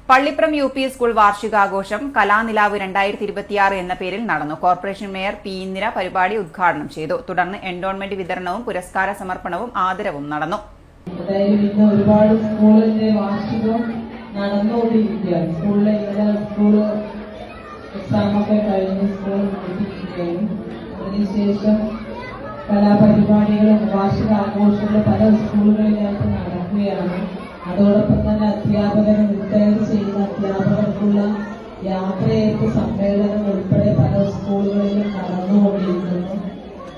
Pallipram UP. School വാർഷികാഘോഷം കലാനിലാവ് 2026 എന്ന പേരിൽ നടന്നു. Corporation mayor P. ഇന്ദിര പരിപാടി ഉദ്ഘാടനം ചെയ്തു. തുടർന്ന് എൻഡോൺമെന്റ് വിതരണവും പുരസ്കാര സമർപ്പണവും ആദരവും നടന്നു. ഒരുപാട് സ്കൂളിന്റെ വാർഷികം നടന്നുകൊണ്ടിരിക്കുകയാണ്. സ്കൂൾ എക്സാമൊക്കെ കഴിഞ്ഞ് സ്കൂൾ എത്തിയിരിക്കുകയും അതിനുശേഷം കലാപരിപാടികളും വാർഷികാഘോഷങ്ങളും പല സ്കൂളുകളിലായിട്ട് നടക്കുകയാണ്. അതോടൊപ്പം തന്നെ അധ്യാപകരും റിട്ടയർ ചെയ്യുന്ന അധ്യാപകർക്കുള്ള യാത്രയയപ്പ് സമ്മേളനം ഉൾപ്പെടെ പല സ്കൂളുകളിലും നടന്നുകൊണ്ടിരിക്കുന്നു.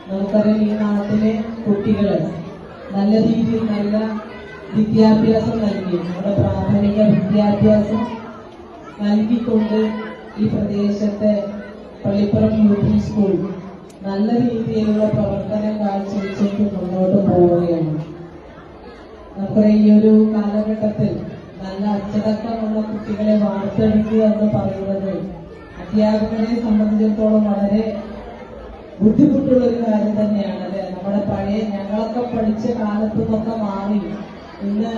നമുക്കറിയാം, ഈ നാട്ടിലെ കുട്ടികൾ നല്ല രീതിയിൽ നല്ല വിദ്യാഭ്യാസം നൽകി, നമ്മുടെ പ്രാഥമിക വിദ്യാഭ്യാസം നൽകിക്കൊണ്ട് ഈ പ്രദേശത്തെ പള്ളിപ്പുറം യു.പി. സ്കൂൾ നല്ല രീതിയിലുള്ള പ്രവർത്തനം കാഴ്ചവെച്ചിട്ട് മുന്നോട്ട് പോവുകയാണ്. നമ്മുടെ ഈ ഒരു കാലഘട്ടത്തിൽ നല്ല അച്ചടക്കമുള്ള കുട്ടികളെ വാർത്തെടുക്കുക എന്ന് പറയുന്നത് അധ്യാപകരെ സംബന്ധിച്ചിടത്തോളം വളരെ ബുദ്ധിമുട്ടുള്ള ഒരു കാര്യം തന്നെയാണ്. അല്ലെ, നമ്മുടെ പഴയ ഞങ്ങളൊക്കെ പഠിച്ച കാലത്തു നിന്നൊക്കെ മാറി ഇന്ന്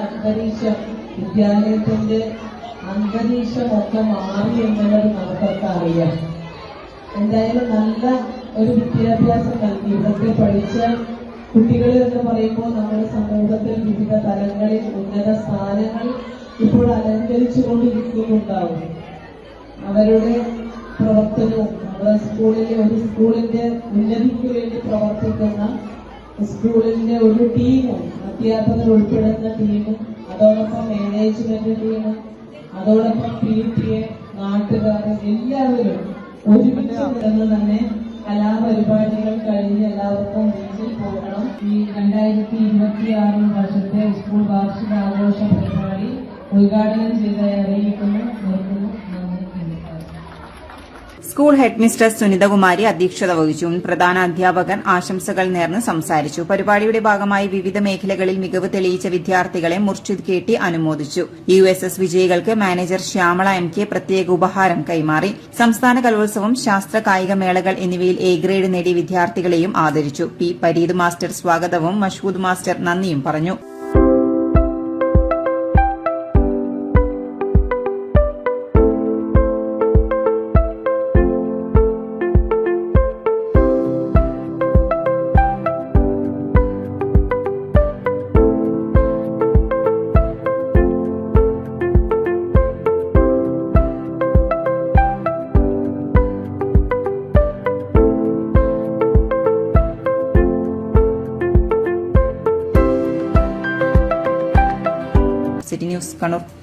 വിദ്യാലയത്തിന്റെ അന്തരീക്ഷമൊക്കെ മാറി എന്നുള്ളത് നമുക്കൊക്കെ അറിയാം. എന്തായാലും നല്ല ഒരു വിദ്യാഭ്യാസം നൽകി ഇവിടുത്തെ പഠിച്ച കുട്ടികൾ എന്ന് പറയുമ്പോൾ നമ്മുടെ സമൂഹത്തിൽ വിവിധ തലങ്ങളിൽ ഉന്നത സ്ഥാനങ്ങൾ ഇപ്പോൾ അലങ്കരിച്ചുകൊണ്ടിരിക്കുന്നുണ്ടാവും. അവരുടെ പ്രവർത്തനവും നമ്മുടെ സ്കൂളിന്റെ ഉന്നതിക്ക് വേണ്ടി പ്രവർത്തിക്കുന്ന സ്കൂളിന്റെ ഒരു ടീമും, അധ്യാപകർ ഉൾപ്പെടുന്ന ടീമും, അതോടൊപ്പം മാനേജ്മെന്റ് ടീമും, അതോടൊപ്പം PTA, നാട്ടുകാരും എല്ലാവരും ഒരുമിച്ച് നിന്ന് തന്നെ കലാപരിപാടികൾ കഴിഞ്ഞ് എല്ലാവർക്കും വീട്ടിൽ പോകണം. ഈ 2026 വർഷത്തെ സ്കൂൾ വാർഷികാഘോഷ പരിപാടി ഉദ്ഘാടനം ചെയ്തായി അറിയിക്കുന്നു. സ്കൂൾ ഹെഡ് മിസ്റ്റർ സുനിതകുമാരി അധ്യക്ഷത വഹിച്ചു. പ്രധാന അധ്യാപകൻ ആശംസകൾ നേർന്ന് സംസാരിച്ചു. പരിപാടിയുടെ ഭാഗമായി വിവിധ മേഖലകളിൽ മികവ് തെളിയിച്ച വിദ്യാർത്ഥികളെ മുർഷിദ് KT അനുമോദിച്ചു. USS വിജയികൾക്ക് മാനേജർ ശ്യാമള MK പ്രത്യേക ഉപഹാരം കൈമാറി. സംസ്ഥാന കലോത്സവം, ശാസ്ത്ര കായിക മേളകൾ എന്നിവയിൽ A ഗ്രേഡ് നേടിയ വിദ്യാർത്ഥികളെയും ആദരിച്ചു. P. പരീദ് മാസ്റ്റർ സ്വാഗതവും മഷ്ഹൂദ് മാസ്റ്റർ നന്ദിയും പറഞ്ഞു. City news, Kannur.